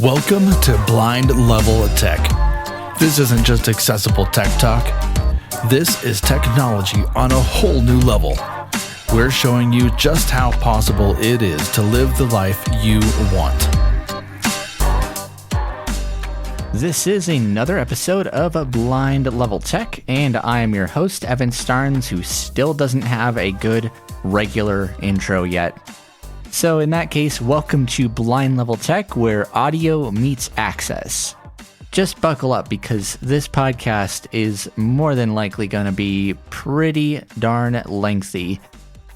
Welcome to Blind Level Tech. This isn't just accessible tech talk. This is technology on a whole new level. We're showing you just how possible it is to live the life you want. This is another episode of Blind Level Tech, and I am your host, Evan Starnes, who still doesn't have a good regular intro yet. So in that case, welcome to Blind Level Tech, where audio meets access. Just buckle up, because this podcast is more than likely going to be pretty darn lengthy.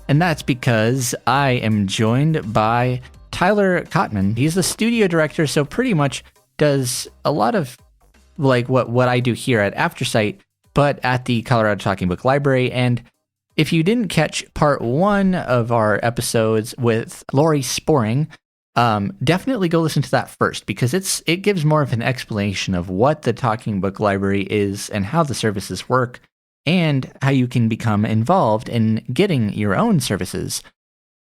And that's because I am joined by Tyler Kottmann. He's the studio director, so pretty much does a lot of like what I do here at Aftersight, but at the Colorado Talking Book Library. And if you didn't catch part one of our episodes with Lori Sporing, definitely go listen to that first, because it gives more of an explanation of what the Talking Book Library is and how the services work, and how you can become involved in getting your own services.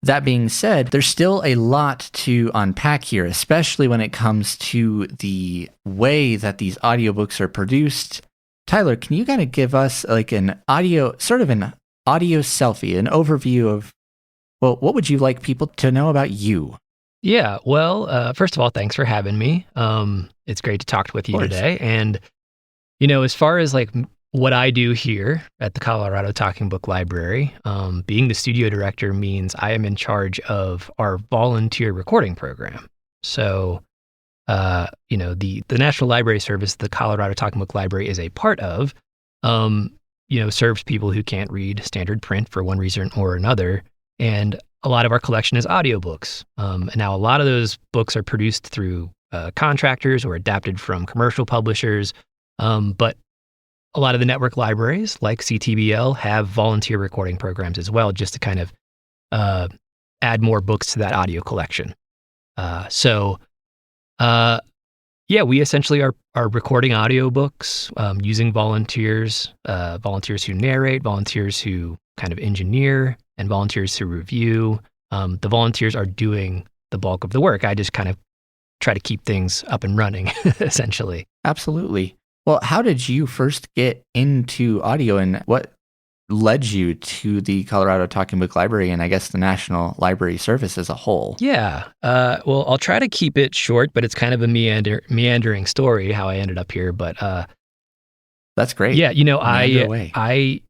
That being said, there's still a lot to unpack here, especially when it comes to the way that these audiobooks are produced. Tyler, can you kind of give us like an audio selfie, an overview of, well, what would you like people to know about you? Yeah, well, first of all, thanks for having me. It's great to talk with you today. And, as far as like what I do here at the Colorado Talking Book Library, being the studio director means I am in charge of our volunteer recording program. So, the National Library Service, the Colorado Talking Book Library is a part of, serves people who can't read standard print for one reason or another. And a lot of our collection is audiobooks. And now a lot of those books are produced through contractors or adapted from commercial publishers. But a lot of the network libraries, like CTBL, have volunteer recording programs as well, just to kind of add more books to that audio collection. We essentially are recording audiobooks using volunteers who narrate, volunteers who kind of engineer, and volunteers who review. The volunteers are doing the bulk of the work. I just kind of try to keep things up and running, essentially. Absolutely. Well, how did you first get into audio, and what led you to the Colorado Talking Book Library and I guess the National Library Service as a whole? Yeah. Well, I'll try to keep it short, but it's kind of a meandering story how I ended up here. But that's great. Yeah, I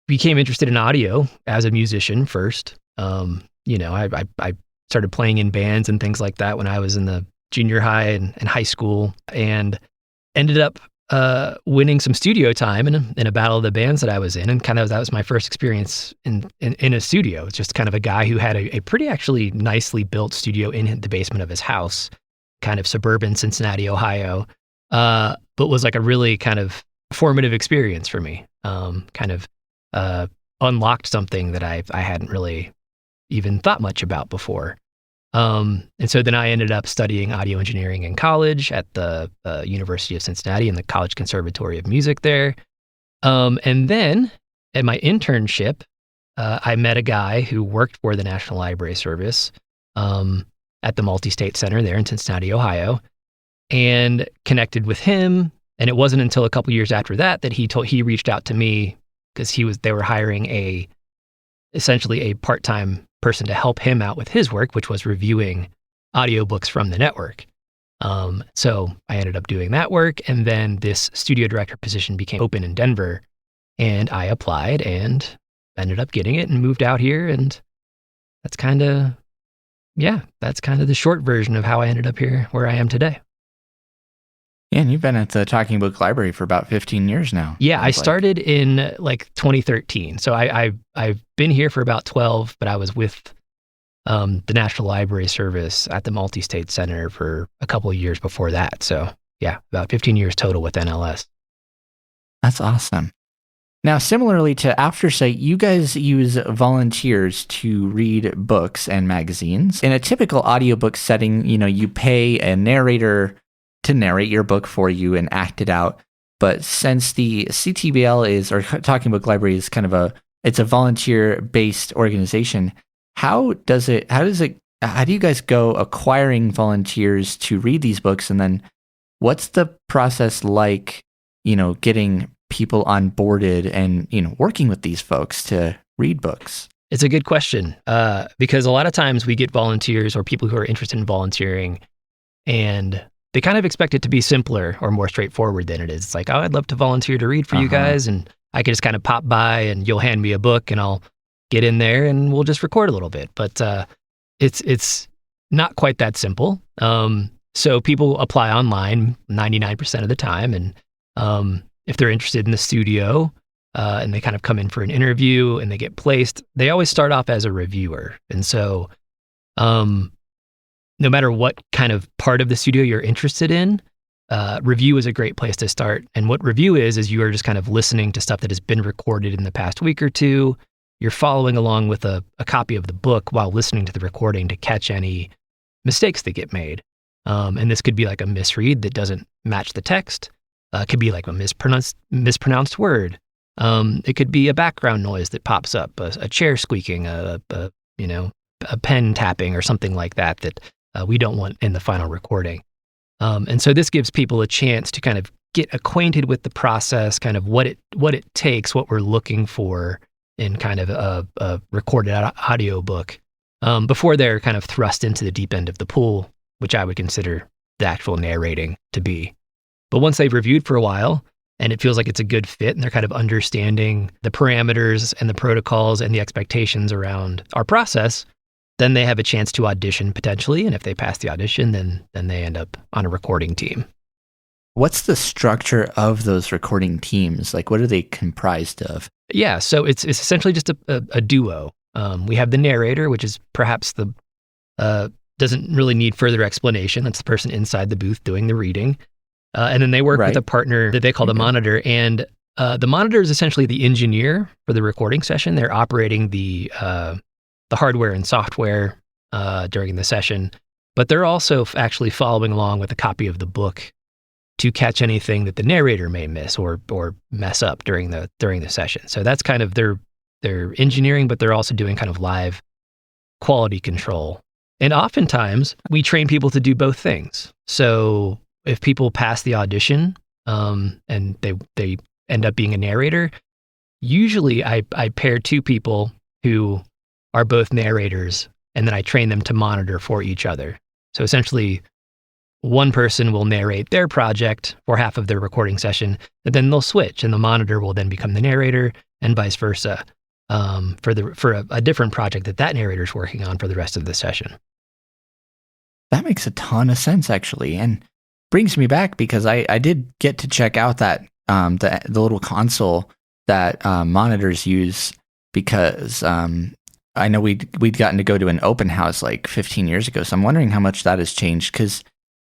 became interested in audio as a musician first. I started playing in bands and things like that when I was in the junior high and high school, and ended up winning some studio time in a battle of the bands that I was in, and that was my first experience in a studio. It's just kind of a guy who had a pretty actually nicely built studio in the basement of his house, kind of suburban Cincinnati, Ohio, but was like a really kind of formative experience for me. Unlocked something that I hadn't really even thought much about before. And so then I ended up studying audio engineering in college at the University of Cincinnati in the College Conservatory of Music there. And then at my internship, I met a guy who worked for the National Library Service at the Multi-State Center there in Cincinnati, Ohio, and connected with him. And it wasn't until a couple years after that he reached out to me, because they were hiring essentially a part-time person to help him out with his work, which was reviewing audiobooks from the network. So I ended up doing that work, and then this studio director position became open in Denver, and I applied and ended up getting it and moved out here, and that's kind of the short version of how I ended up here where I am today. Yeah, and you've been at the Talking Book Library for about 15 years now. Yeah, I started in 2013. So I've been here for about 12, but I was with the National Library Service at the Multi-State Center for a couple of years before that. So yeah, about 15 years total with NLS. That's awesome. Now, similarly to Aftersight, you guys use volunteers to read books and magazines. In a typical audiobook setting, you pay a narrator to narrate your book for you and act it out. But since the CTBL or Talking Book Library is kind of it's a volunteer-based organization, how do you guys go acquiring volunteers to read these books? And then what's the process like, getting people onboarded and, working with these folks to read books? It's a good question, because a lot of times we get volunteers or people who are interested in volunteering, and they kind of expect it to be simpler or more straightforward than it is. It's like, oh, I'd love to volunteer to read for you guys, and I can just kind of pop by and you'll hand me a book and I'll get in there and we'll just record a little bit. But it's not quite that simple. So people apply online 99% of the time, and if they're interested in the studio, and they kind of come in for an interview and they get placed, they always start off as a reviewer. And so no matter what kind of part of the studio you're interested in, review is a great place to start. And what review is you are just kind of listening to stuff that has been recorded in the past week or two. You're following along with a copy of the book while listening to the recording to catch any mistakes that get made. And this could be like a misread that doesn't match the text. It could be like a mispronounced word. It could be a background noise that pops up, a chair squeaking, a pen tapping or something like that we don't want in the final recording. And so this gives people a chance to kind of get acquainted with the process, kind of what it takes, what we're looking for in kind of a recorded audio book, before they're kind of thrust into the deep end of the pool, which I would consider the actual narrating to be. But once they've reviewed for a while and it feels like it's a good fit and they're kind of understanding the parameters and the protocols and the expectations around our process, then they have a chance to audition potentially. And if they pass the audition, then they end up on a recording team. What's the structure of those recording teams? Like, what are they comprised of? Yeah, so it's essentially just a duo. We have the narrator, which is perhaps doesn't really need further explanation. That's the person inside the booth doing the reading. And then they work with a partner that they call the monitor. And the monitor is essentially the engineer for the recording session. They're operating the hardware and software during the session, but they're also actually following along with a copy of the book to catch anything that the narrator may miss or mess up during the session. So that's kind of their engineering, but they're also doing kind of live quality control. And oftentimes we train people to do both things. So if people pass the audition and they end up being a narrator, usually I pair two people who are both narrators, and then I train them to monitor for each other. So essentially, one person will narrate their project for half of their recording session, and then they'll switch, and the monitor will then become the narrator, and vice versa, for a different project that narrator's working on for the rest of the session. That makes a ton of sense, actually, and brings me back because I did get to check out that the little console that monitors use, because I know we'd gotten to go to an open house like 15 years ago, so I'm wondering how much that has changed, because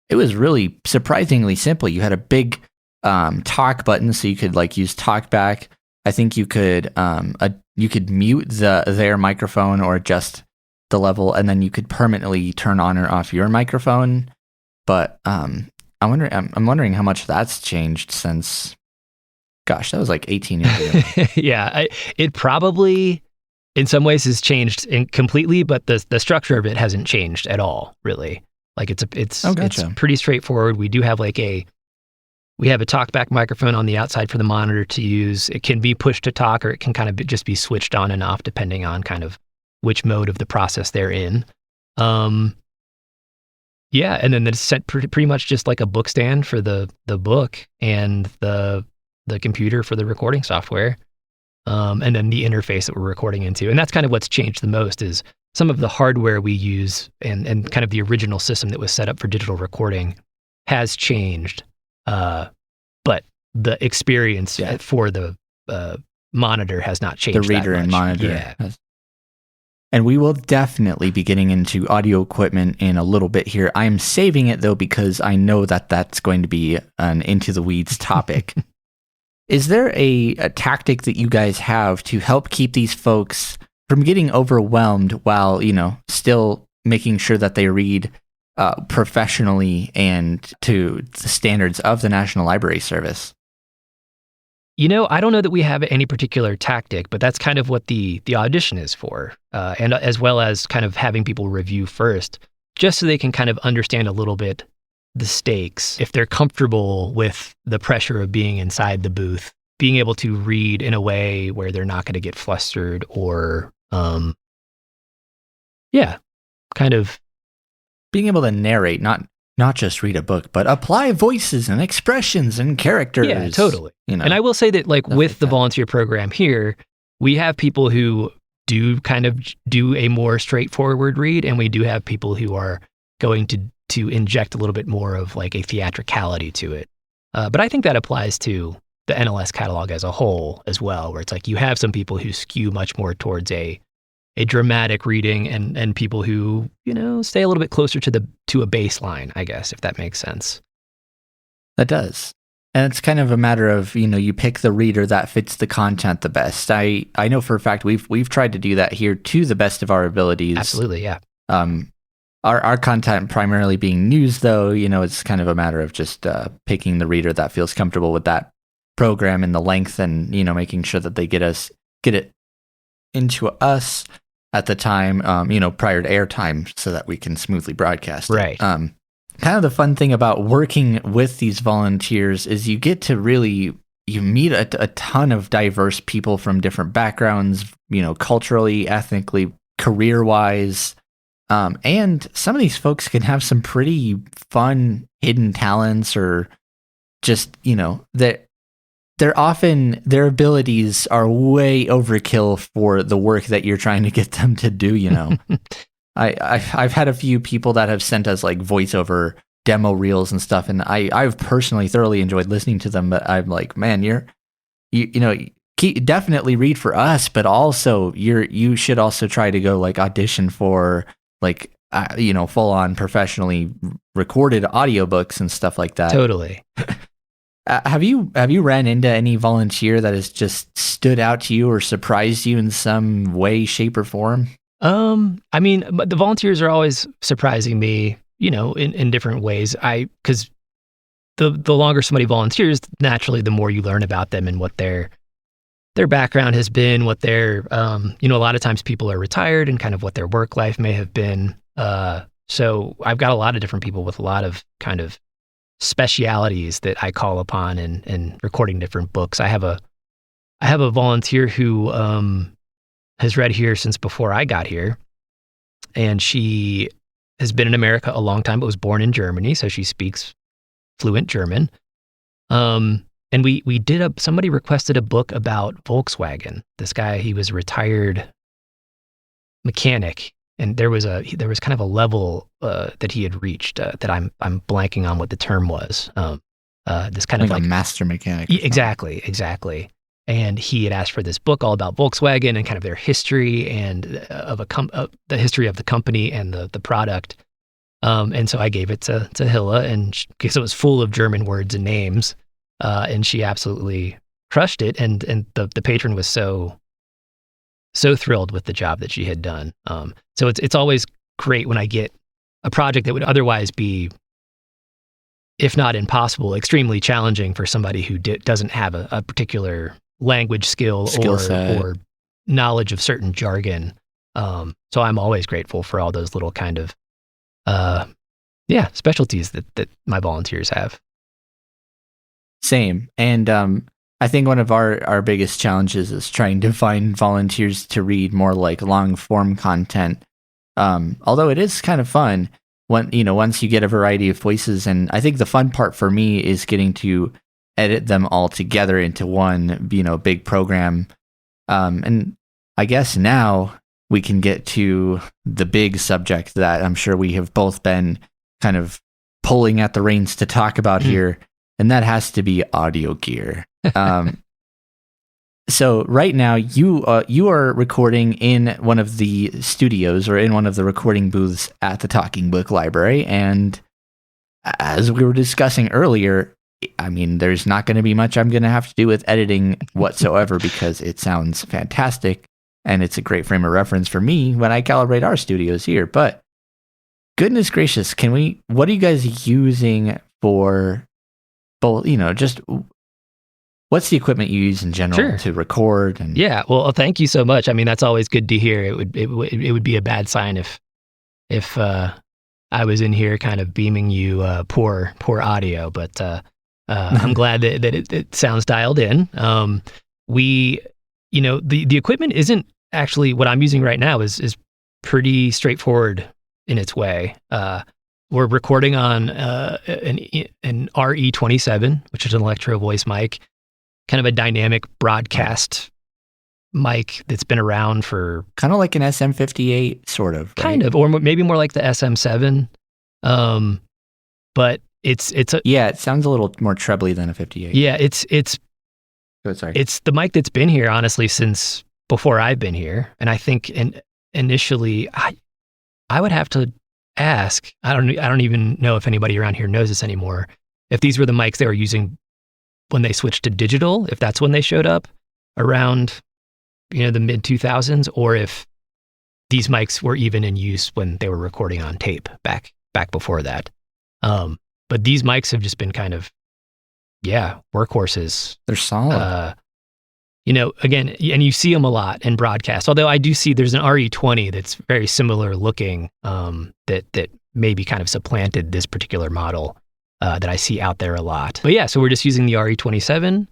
it was really surprisingly simple. You had a big talk button, so you could like use talkback. I think you could mute their microphone or adjust the level, and then you could permanently turn on or off your microphone. But I'm wondering how much that's changed since. Gosh, that was like 18 years ago. Yeah, it probably in some ways has changed completely, but the structure of it hasn't changed at all, really. Like it's pretty straightforward. We do have we have a talkback microphone on the outside for the monitor to use. It can be push to talk, or it can kind of just be switched on and off depending on kind of which mode of the process they're in. Yeah, and then it's set pretty much just like a book stand for the book and the computer for the recording software. And then the interface that we're recording into. And that's kind of what's changed the most is some of the hardware we use and kind of the original system that was set up for digital recording has changed. But the experience for the monitor has not changed. The reader that much. And monitor. Yeah. And we will definitely be getting into audio equipment in a little bit here. I'm saving it, though, because I know that that's going to be an into the weeds topic. Is there a tactic that you guys have to help keep these folks from getting overwhelmed while, still making sure that they read professionally and to the standards of the National Library Service? I don't know that we have any particular tactic, but that's kind of what the audition is for, and as well as kind of having people review first, just so they can kind of understand a little bit the stakes. If they're comfortable with the pressure of being inside the booth, being able to read in a way where they're not going to get flustered or, kind of being able to narrate, not just read a book, but apply voices and expressions and characters. Yeah, totally. And I will say that with the volunteer program here, we have people who do kind of do a more straightforward read, and we do have people who are going to inject a little bit more of like a theatricality to it. But I think that applies to the NLS catalog as a whole as well, where it's like you have some people who skew much more towards a dramatic reading and people who, stay a little bit closer to a baseline, I guess, if that makes sense. That does. And it's kind of a matter of, you pick the reader that fits the content the best. I know for a fact we've tried to do that here to the best of our abilities. Absolutely, yeah. Our content primarily being news, though, it's kind of a matter of just picking the reader that feels comfortable with that program and the length, and making sure that they get it into us at the time, prior to airtime, so that we can smoothly broadcast it. Right. Kind of the fun thing about working with these volunteers is you get to you meet a ton of diverse people from different backgrounds, culturally, ethnically, career-wise. And some of these folks can have some pretty fun hidden talents, or just, that their abilities are way overkill for the work that you're trying to get them to do, I've had a few people that have sent us like voiceover demo reels and stuff, and I've personally thoroughly enjoyed listening to them, but I'm like, man, definitely read for us, but also you should also try to go like audition for like full on professionally recorded audiobooks and stuff like that. Totally. Have you ran into any volunteer that has just stood out to you or surprised you in some way, shape, or form? I mean, the volunteers are always surprising me, in different ways. Because the longer somebody volunteers, naturally, the more you learn about them and what their background has been, what their, a lot of times people are retired and kind of what their work life may have been. So I've got a lot of different people with a lot of kind of specialities that I call upon in recording different books. I have a volunteer who has read here since before I got here, and she has been in America a long time, but was born in Germany, so she speaks fluent German. And somebody requested a book about Volkswagen. This guy, he was a retired mechanic, and there was kind of a level that he had reached that I'm blanking on what the term was. This kind of like a master mechanic. Exactly. And he had asked for this book all about Volkswagen and kind of their history and the history of the company and the product. And so I gave it to Hilla, and because it was full of German words and names, and she absolutely crushed it. And the patron was so thrilled with the job that she had done. So it's always great when I get a project that would otherwise be, if not impossible, extremely challenging for somebody who doesn't have a particular language skill or knowledge of certain jargon. So I'm always grateful for all those little kind of specialties that my volunteers have. Same. And I think one of our biggest challenges is trying to find volunteers to read more like long form content. Although it is kind of fun once you get a variety of voices. And I think the fun part for me is getting to edit them all together into one, big program. And I guess now we can get to the big subject that I'm sure we have both been kind of pulling at the reins to talk about here. And that has to be audio gear. So right now you are recording in one of the studios or in one of the recording booths at the Talking Book Library. And as we were discussing earlier, I mean, there's not going to be much I'm going to have to do with editing whatsoever because it sounds fantastic and it's a great frame of reference for me when I calibrate our studios here. But goodness gracious, what are you guys using for both, just what's the equipment you use in general Sure. to record? And Yeah. Well, thank you so much. I mean, that's always good to hear. It would be a bad sign if I was in here kind of beaming you poor audio, but I'm glad that it sounds dialed in. The equipment isn't actually what I'm using right now is pretty straightforward in its way. We're recording on an RE27, which is an electro voice mic, kind of a dynamic broadcast mic that's been around for kind of like an SM58, sort of. Right? Kind of, or maybe more like the SM7. But it's it sounds a little more trebly than a 58. Yeah, it's sorry. It's the mic that's been here honestly since before I've been here, and I think initially I would have to ask. I don't even know if anybody around here knows this anymore. If these were the mics they were using when they switched to digital, if that's when they showed up around the mid 2000s, or if these mics were even in use when they were recording on tape back before that. But these mics have just been kind of, workhorses. They're solid. Again, and you see them a lot in broadcast. Although I do see there's an RE20 that's very similar looking, that maybe kind of supplanted this particular model that I see out there a lot. But so we're just using the RE27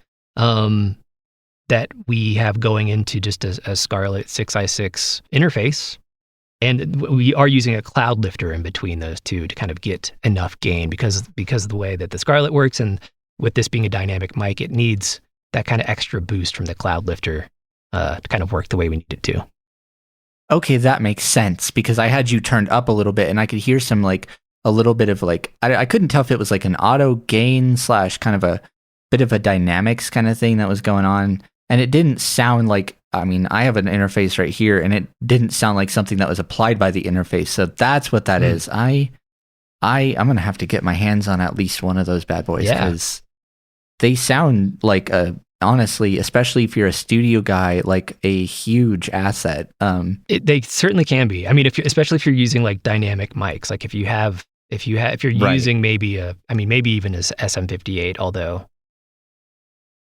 that we have going into just a Scarlett 6i6 interface. And we are using a cloud lifter in between those two to kind of get enough gain because of the way that the Scarlett works, and with this being a dynamic mic, it needs that kind of extra boost from the cloud lifter to kind of work the way we need it to. Okay, that makes sense, because I had you turned up a little bit and I could hear some a little bit of I couldn't tell if it was like an auto gain / kind of a bit of a dynamics kind of thing that was going on. And it didn't sound like, I have an interface right here, and it didn't sound like something that was applied by the interface. So that's what that is. I'm going to have to get my hands on at least one of those bad boys, because they sound like honestly, especially if you're a studio guy, like a huge asset. They certainly can be. I mean, especially if you're using like dynamic mics, like if you're using maybe even as SM58, although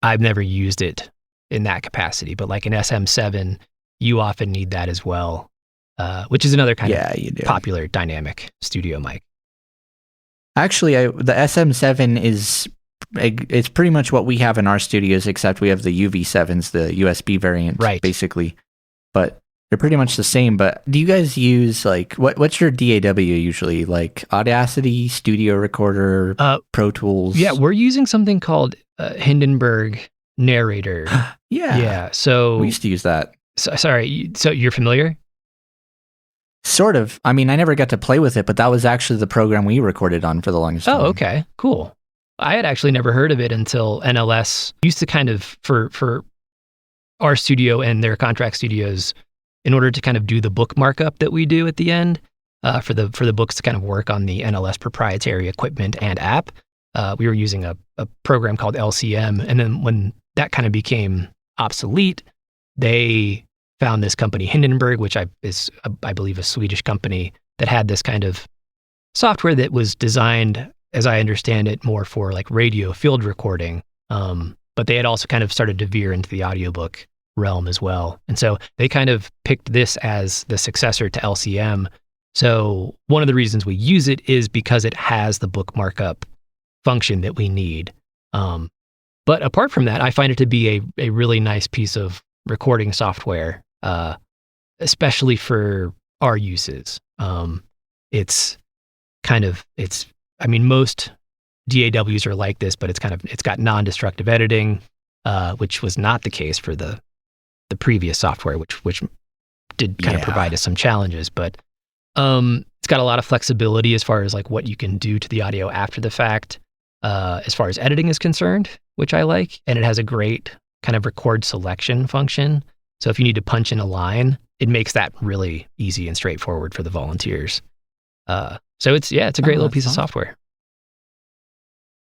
I've never used it in that capacity, but like an SM7, you often need that as well, which is another kind of popular dynamic studio mic. Actually, the SM7 it's pretty much what we have in our studios, except we have the UV7s, the USB variant, basically. But they're pretty much the same. But do you guys use what's your DAW usually? Like Audacity, Studio Recorder, Pro Tools? Yeah, we're using something called Hindenburg Narrator. Yeah. So we used to use that. Sorry. So you're familiar? Sort of. I never got to play with it, but that was actually the program we recorded on for the longest time. Oh, okay. Cool. I had actually never heard of it until NLS used to kind of, for our studio and their contract studios, in order to kind of do the book markup that we do at the end, for the books to kind of work on the NLS proprietary equipment and app, we were using a program called LCM. And then when that kind of became obsolete, they found this company, Hindenburg, which is I believe a Swedish company, that had this kind of software that was designed, as I understand it, more for like radio field recording. But they had also kind of started to veer into the audiobook realm as well. And so they kind of picked this as the successor to LCM. So one of the reasons we use it is because it has the book markup function that we need. But apart from that, I find it to be a really nice piece of recording software, especially for our uses. Most DAWs are like this, but it's got non-destructive editing, which was not the case for the previous software, which did kind of provide us some challenges. But it's got a lot of flexibility as far as like what you can do to the audio after the fact, as far as editing is concerned, which I like. And it has a great kind of record selection function. So if you need to punch in a line, it makes that really easy and straightforward for the volunteers. So it's a great little piece of software.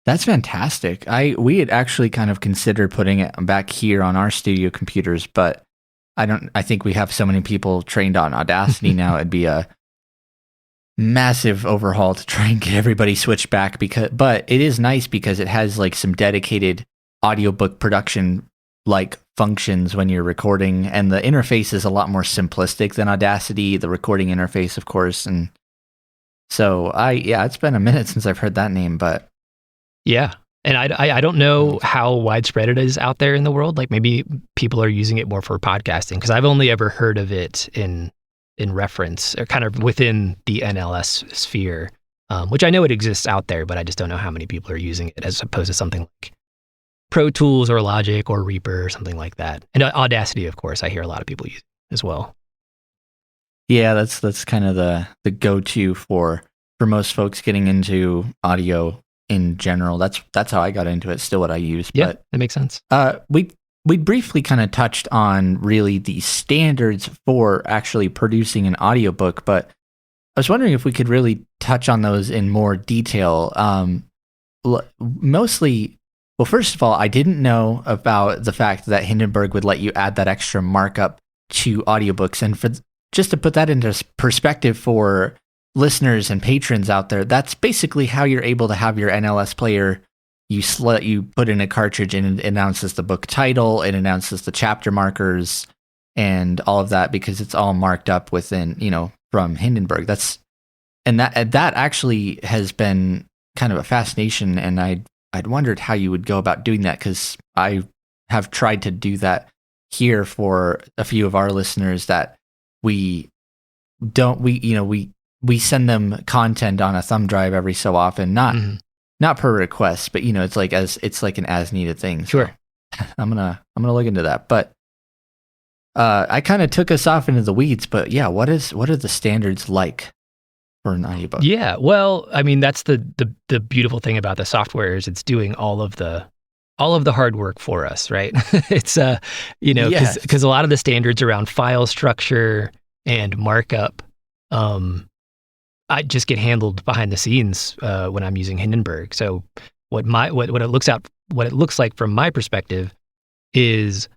That's fantastic. We had actually kind of considered putting it back here on our studio computers, but I think we have so many people trained on Audacity now, it'd be a massive overhaul to try and get everybody switched back, but it is nice because it has like some dedicated audiobook production like functions when you're recording, and the interface is a lot more simplistic than Audacity, the recording interface, of course. And so it's been a minute since I've heard that name, but yeah. And I don't know how widespread it is out there in the world. Like maybe people are using it more for podcasting, because I've only ever heard of it in reference, or kind of within the NLS sphere, which I know it exists out there, but I just don't know how many people are using it as opposed to something like Pro Tools or Logic or Reaper or something like that. And Audacity, of course, I hear a lot of people use as well. Yeah, that's kind of the go-to for most folks getting into audio in general. That's how I got into it. Still what I use. Yeah, but that makes sense. We briefly kind of touched on really the standards for actually producing an audiobook, but I was wondering if we could really touch on those in more detail. Mostly, well, first of all, I didn't know about the fact that Hindenburg would let you add that extra markup to audiobooks. And for just to put that into perspective for listeners and patrons out there, that's basically how you're able to have your NLS player. You put in a cartridge and it announces the book title, it announces the chapter markers, and all of that, because it's all marked up within, from Hindenburg. That actually has been kind of a fascination, and I'd wondered how you would go about doing that, because I have tried to do that here for a few of our listeners that we send them content on a thumb drive every so often, not per request, but it's like an as needed thing. Sure. So I'm gonna look into that. But I kind of took us off into the weeds, but yeah, what are the standards like for an audiobook? Yeah, well, I mean, that's the beautiful thing about the software is it's doing all of the hard work for us, right? It's because a lot of the standards around file structure and markup, I just get handled behind the scenes when I'm using Hindenburg. So what it looks like from my perspective is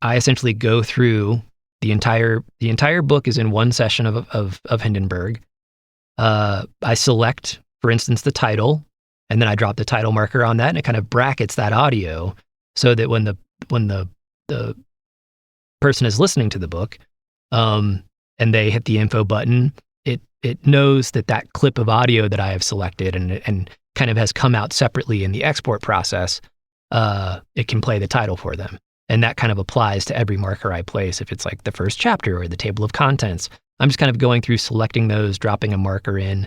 I essentially go through the entire book is in one session of Hindenburg. I select, for instance, the title, and then I drop the title marker on that, and it kind of brackets that audio so that when the person is listening to the book, and they hit the info button, it knows that clip of audio that I have selected and kind of has come out separately in the export process, it can play the title for them. And that kind of applies to every marker I place. If it's like the first chapter or the table of contents, I'm just kind of going through, selecting those, dropping a marker in,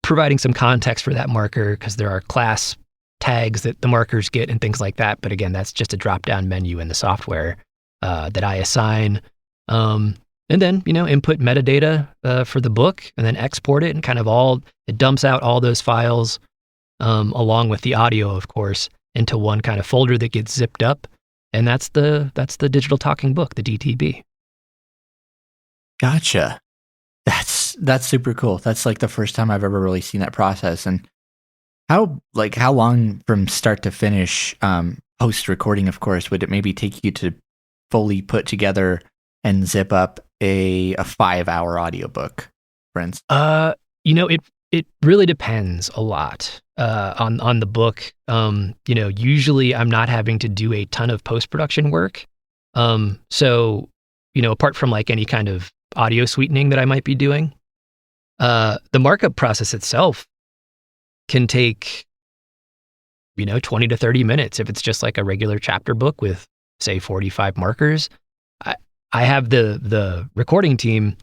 providing some context for that marker, because there are class tags that the markers get and things like that. But again, that's just a drop-down menu in the software that I assign. And then, input metadata for the book, and then export it, and kind of it dumps out all those files along with the audio, of course, into one kind of folder that gets zipped up. And that's the digital talking book, the DTB. Gotcha. That's super cool. That's like the first time I've ever really seen that process. And how long from start to finish, post recording, of course, would it maybe take you to fully put together and zip up a 5-hour audiobook, for instance? It really depends a lot on the book. Usually I'm not having to do a ton of post-production work. So, apart from like any kind of audio sweetening that I might be doing, the markup process itself can take, 20 to 30 minutes. If it's just like a regular chapter book with, say, 45 markers, I have the recording team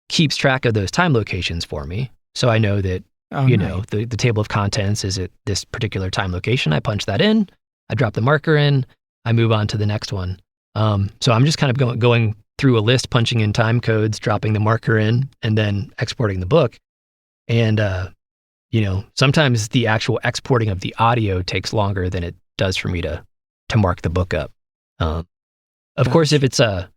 keeps track of those time locations for me. So I know that, nice. the table of contents is at this particular time location. I punch that in, I drop the marker in, I move on to the next one. So I'm just kind of going through a list, punching in time codes, dropping the marker in, and then exporting the book. And, sometimes the actual exporting of the audio takes longer than it does for me to mark the book up. Of course, if it's a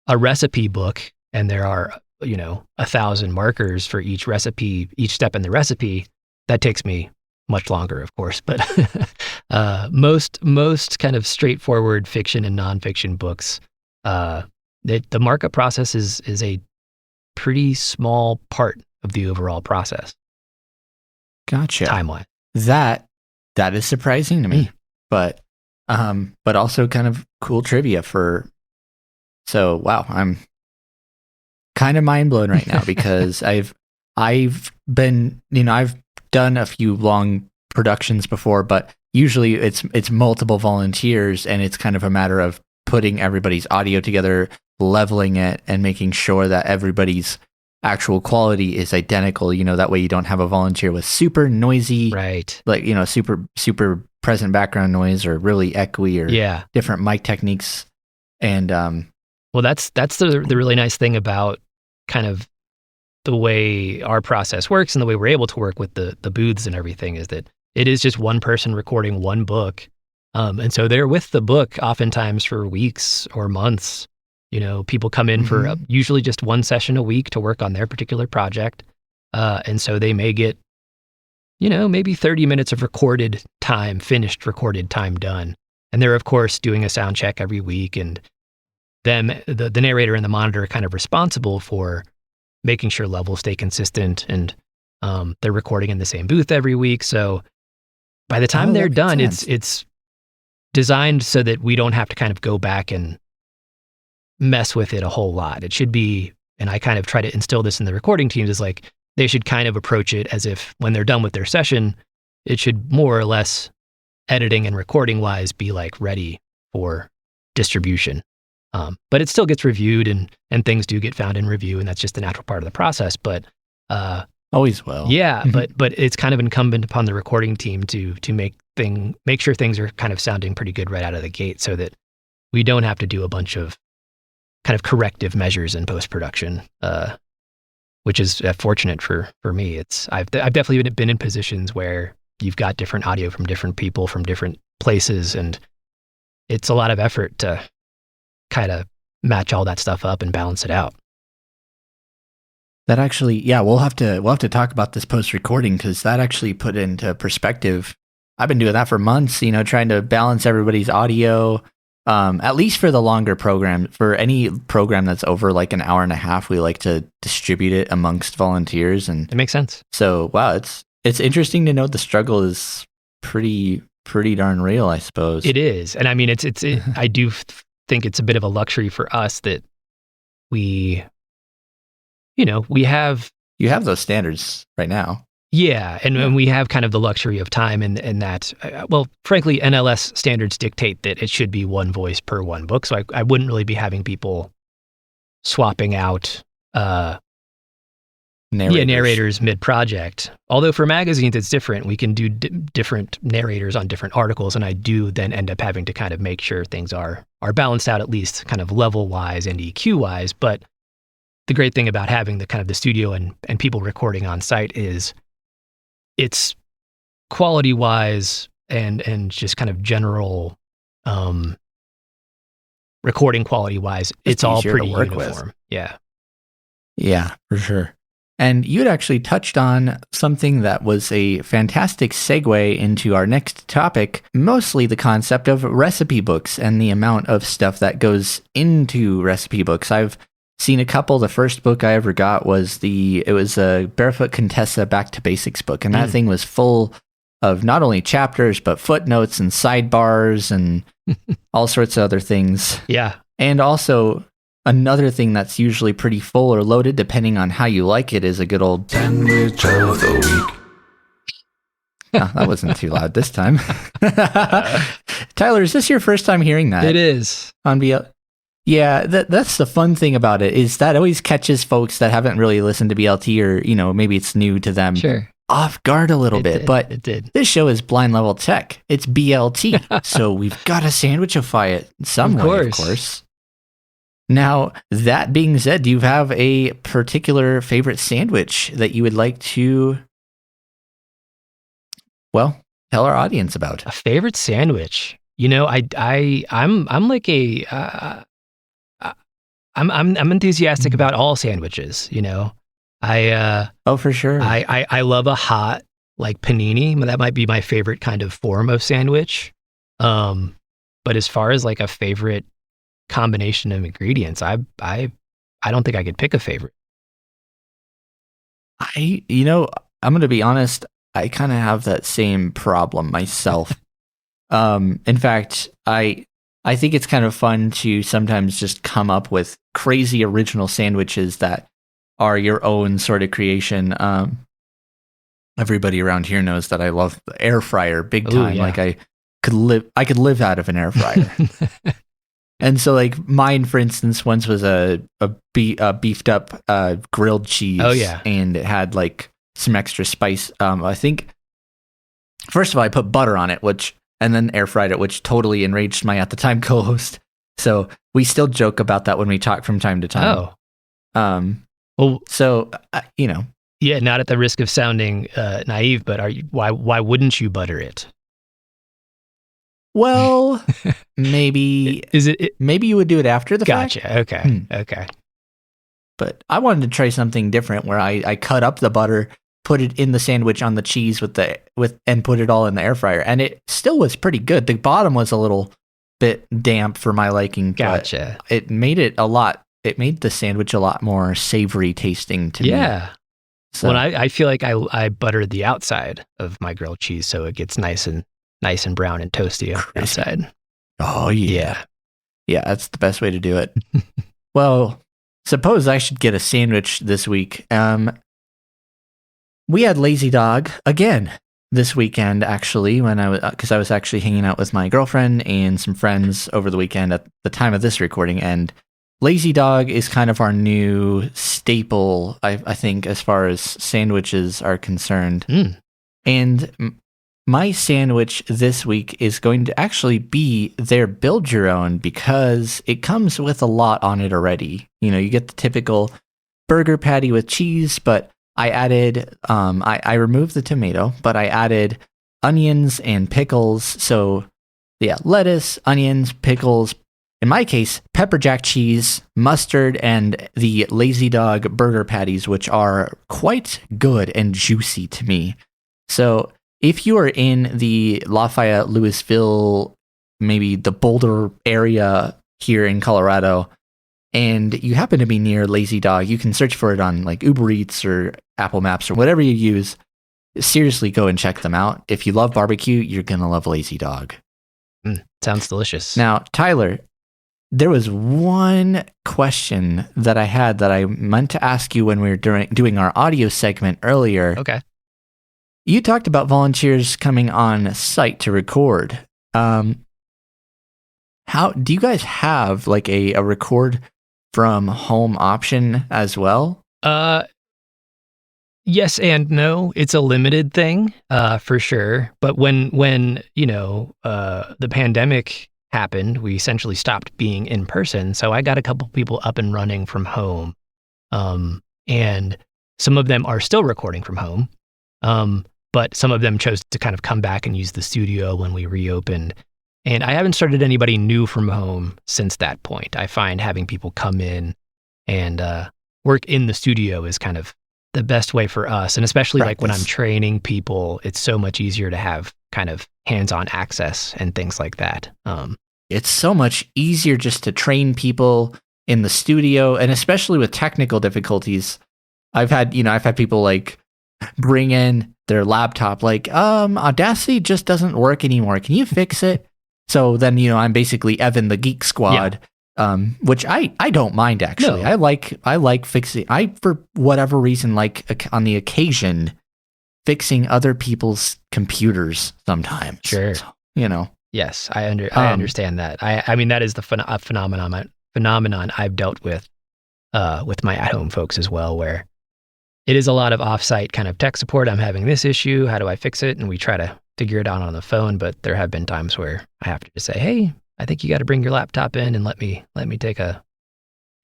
recipe book and there are, 1,000 markers for each recipe, each step in the recipe, that takes me much longer, of course. But most kind of straightforward fiction and nonfiction books, the markup process is a pretty small part of the overall process. Gotcha. Time-wise. That That is surprising to me, but also kind of cool trivia so wow, I'm kind of mind blown right now because I've been, I've done a few long productions before, but usually it's multiple volunteers and it's kind of a matter of putting everybody's audio together, leveling it, and making sure that everybody's actual quality is identical. That way you don't have a volunteer with super noisy, right? Like, super present background noise or really echoey or different mic techniques. And well, that's the really nice thing about kind of the way our process works and the way we're able to work with the booths and everything is that it is just one person recording one book. And so they're with the book oftentimes for weeks or months. People come in for usually just one session a week to work on their particular project. And so they may get, maybe 30 minutes of finished recorded time done. And they're, of course, doing a sound check every week. And the narrator and the monitor are kind of responsible for making sure levels stay consistent. And they're recording in the same booth every week. So by the time they're done, it's designed so that we don't have to kind of go back and mess with it a whole lot. It should be, and I kind of try to instill this in the recording teams, is like they should kind of approach it as if when they're done with their session, it should more or less editing and recording wise be like ready for distribution. But it still gets reviewed and things do get found in review, and that's just the natural part of the process. But always will. Yeah, but it's kind of incumbent upon the recording team to make sure things are kind of sounding pretty good right out of the gate, so that we don't have to do a bunch of kind of corrective measures in post-production, which is fortunate for me. I've definitely been in positions where you've got different audio from different people from different places, and it's a lot of effort to kind of match all that stuff up and balance it out. That actually, we'll have to talk about this post-recording because that actually put into perspective. I've been doing that for months, trying to balance everybody's audio. At least for the longer program, for any program that's over like an hour and a half, we like to distribute it amongst volunteers, and it makes sense. So wow, it's interesting to know the struggle is pretty darn real, I suppose. It is, and I mean, I do think it's a bit of a luxury for us that we have. You have those standards right now. Yeah, and we have kind of the luxury of time and that, well, frankly, NLS standards dictate that it should be one voice per one book. So I wouldn't really be having people swapping out narrators mid-project. Although for magazines, it's different. We can do different narrators on different articles, and I do then end up having to kind of make sure things are balanced out, at least kind of level-wise and EQ-wise. But the great thing about having the kind of the studio and people recording on site is it's quality-wise and just kind of general recording quality-wise, it's all pretty uniform. Yeah. Yeah, for sure. And you'd actually touched on something that was a fantastic segue into our next topic, mostly the concept of recipe books and the amount of stuff that goes into recipe books. I've seen a couple. The first book I ever got was a Barefoot Contessa Back to Basics book, and that thing was full of not only chapters, but footnotes and sidebars and all sorts of other things. Yeah. And also, another thing that's usually pretty full or loaded, depending on how you like it, is a good old sandwich of the week. Oh, that wasn't too loud this time. Tyler, is this your first time hearing that? It is. On BL? Yeah, that's the fun thing about it, is that always catches folks that haven't really listened to BLT, or, maybe it's new to them. Sure. Off guard a little bit, but it did. This show is Blind Level Tech. It's BLT, so we've got to sandwichify it some way, of course. Now, that being said, do you have a particular favorite sandwich that you would like to, well, tell our audience about? A favorite sandwich? I'm like a I'm enthusiastic about all sandwiches. Oh, for sure. I love a hot like panini. That might be my favorite kind of form of sandwich. But as far as like a favorite combination of ingredients, I don't think I could pick a favorite. I'm going to be honest. I kind of have that same problem myself. In fact, I think it's kind of fun to sometimes just come up with crazy original sandwiches that are your own sort of creation. Everybody around here knows that I love the air fryer big time. Ooh, yeah. Like I could live out of an air fryer. And so like mine, for instance, once was a beefed up grilled cheese. Oh, yeah. And it had like some extra spice. I think, first of all, I put butter on it, and then air fried it, which totally enraged my at the time co-host. So we still joke about that when we talk from time to time. Oh. Well, so, yeah, not at the risk of sounding naive, but why wouldn't you butter it? Well, maybe maybe you would do it after the fact. Gotcha. Okay. Okay. But I wanted to try something different where I cut up the butter, put it in the sandwich on the cheese and put it all in the air fryer, and it still was pretty good. The bottom was a little bit damp for my liking. Gotcha. But it made it made the sandwich a lot more savory tasting to me. Yeah. So, Well, I feel like I buttered the outside of my grilled cheese so it gets nice and brown and toasty on the outside. Oh yeah. Yeah, that's the best way to do it. Well, suppose I should get a sandwich this week. We had Lazy Dog again this weekend, actually, because I was actually hanging out with my girlfriend and some friends over the weekend at the time of this recording, and Lazy Dog is kind of our new staple, I think, as far as sandwiches are concerned. And my sandwich this week is going to actually be their build your own, because it comes with a lot on it already. You get the typical burger patty with cheese, but I added, I removed the tomato, but I added onions and pickles. So yeah, lettuce, onions, pickles, in my case, pepper jack cheese, mustard, and the Lazy Dog burger patties, which are quite good and juicy to me. So if you are in the Lafayette, Louisville, maybe the Boulder area here in Colorado, and you happen to be near Lazy Dog, you can search for it on like Uber Eats or Apple Maps or whatever you use. Seriously, go and check them out. If you love barbecue, you're going to love Lazy Dog. Sounds delicious. Now, Tyler, there was one question that I had that I meant to ask you when we were doing our audio segment earlier. Okay. You talked about volunteers coming on site to record. How do you guys have like a record from home option as well? Yes and no. It's a limited thing, for sure. But when the pandemic happened, we essentially stopped being in person. So I got a couple people up and running from home, and some of them are still recording from home. But some of them chose to kind of come back and use the studio when we reopened. And I haven't started anybody new from home since that point. I find having people come in and work in the studio is kind of the best way for us. And especially like when I'm training people, it's so much easier to have kind of hands-on access and things like that. It's so much easier just to train people in the studio, and especially with technical difficulties. I've had people like bring in their laptop, like, Audacity just doesn't work anymore. Can you fix it? So then, I'm basically Evan the Geek Squad, which I don't mind actually. No. I like fixing. For whatever reason, like on the occasion, fixing other people's computers sometimes. Sure. So, Yes, I understand that. I mean, that is the phenomenon I've dealt with my at-home folks as well, where it is a lot of off-site kind of tech support. I'm having this issue. How do I fix it? And we try to figure it out on the phone. But there have been times where I have to just say, hey, I think you got to bring your laptop in and let me take a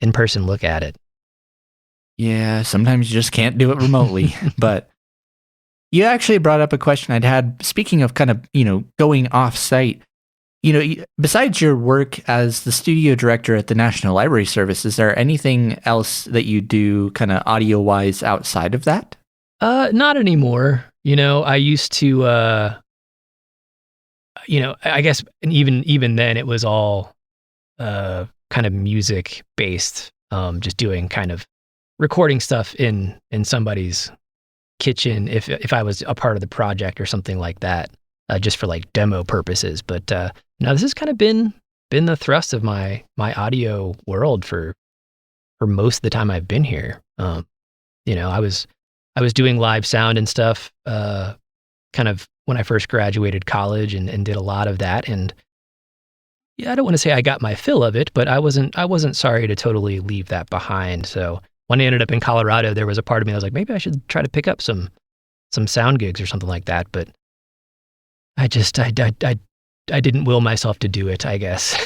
in-person look at it. Yeah, sometimes you just can't do it remotely. But you actually brought up a question I'd had. Speaking of kind of, going off-site, besides your work as the studio director at the National Library Service, is there anything else that you do kind of audio-wise outside of that? Not anymore. I used to, I guess even then it was all kind of music-based, just doing kind of recording stuff in somebody's kitchen if I was a part of the project or something like that, just for like demo purposes. But no, this has kind of been the thrust of my audio world for most of the time I've been here. I was doing live sound and stuff, kind of when I first graduated college, and did a lot of that. And yeah, I don't want to say I got my fill of it, but I wasn't sorry to totally leave that behind. So when I ended up in Colorado, there was a part of me that was like, maybe I should try to pick up some sound gigs or something like that. But I didn't will myself to do it, I guess.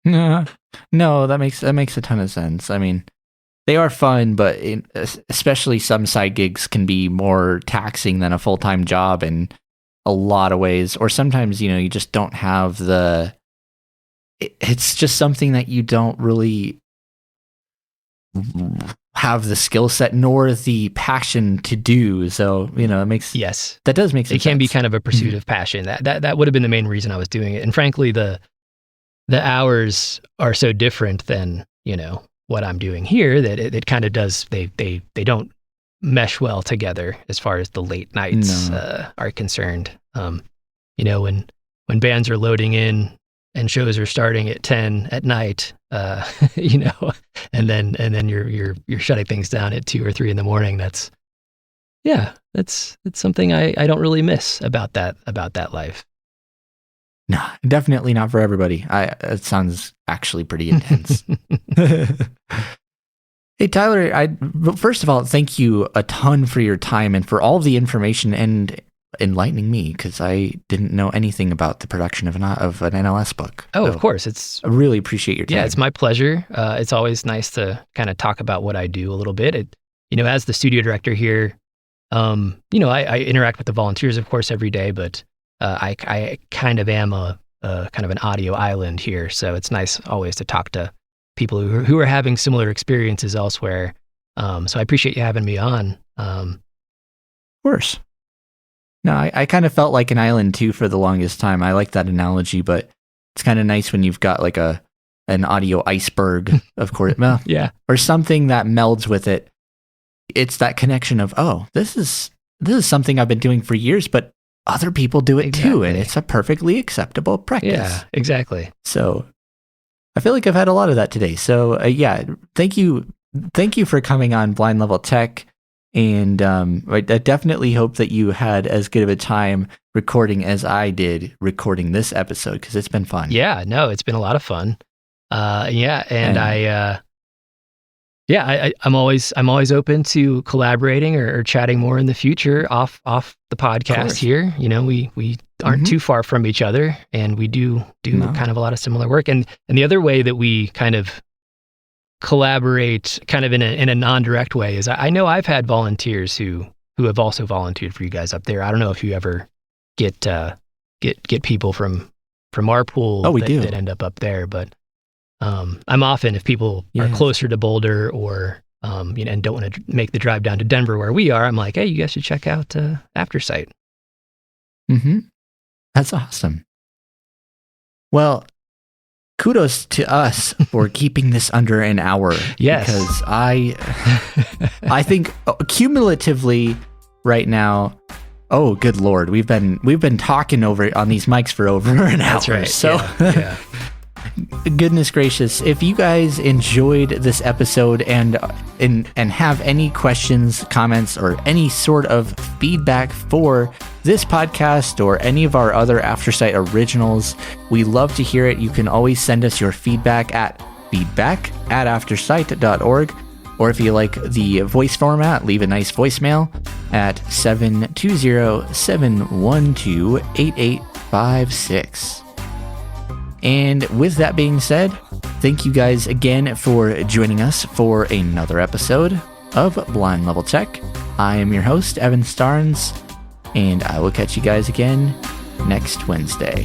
No, that makes a ton of sense. I mean, they are fun, but especially some side gigs can be more taxing than a full-time job in a lot of ways. Or sometimes, you just don't have it's just something that you don't really have the skill set nor the passion to do. So, that does make sense. It can be kind of a pursuit of passion. That would have been the main reason I was doing it. And frankly, the hours are so different than, what I'm doing here that it kind of does, they don't mesh well together as far as the late nights are concerned. When bands are loading in and shows are starting at 10 at night, and then you're shutting things down at 2 or 3 in the morning. That's something I don't really miss about that life. No, definitely not for everybody. It sounds actually pretty intense. Hey, Tyler, first of all, thank you a ton for your time and for all of the information and enlightening me, because I didn't know anything about the production of an NLS book. Oh, so of course. I really appreciate your time. Yeah, it's my pleasure. It's always nice to kind of talk about what I do a little bit. As the studio director here, I interact with the volunteers, of course, every day, but I kind of am a kind of an audio island here, so it's nice always to talk to people who are having similar experiences elsewhere. So I appreciate you having me on. Of course. No, I kind of felt like an island too for the longest time. I like that analogy, but it's kind of nice when you've got like an audio iceberg, of course. Well, yeah, or something that melds with it. It's that connection of, oh, this is something I've been doing for years, but other people do it too, and it's a perfectly acceptable practice. Yeah, exactly. So I feel like I've had a lot of that today. So thank you for coming on Blind Level Tech, and I definitely hope that you had as good of a time recording as I did recording this episode, because it's been fun. Yeah, no, it's been a lot of fun. I'm always open to collaborating or chatting more in the future off the podcast here. We aren't too far from each other, and we do kind of a lot of similar work. And the other way that we kind of collaborate kind of in a non-direct way is I know I've had volunteers who have also volunteered for you guys up there. I don't know if you ever get people from our pool that end up there, but I'm often, if people are closer to Boulder or and don't want to make the drive down to Denver where we are, I'm like, hey, you guys should check out Aftersight. Mm-hmm. That's awesome. Well, kudos to us for keeping this under an hour. Yes. Because I think cumulatively right now, oh, good Lord, we've been talking on these mics for over an hour. That's right. So yeah. Goodness gracious, if you guys enjoyed this episode and have any questions, comments, or any sort of feedback for this podcast or any of our other Aftersight originals, we love to hear it. You can always send us your feedback at feedback@aftersight.org, or if you like the voice format, leave a nice voicemail at 720-712-8856. And with that being said, thank you guys again for joining us for another episode of Blind Level Tech. I am your host, Evan Starnes, and I will catch you guys again next Wednesday.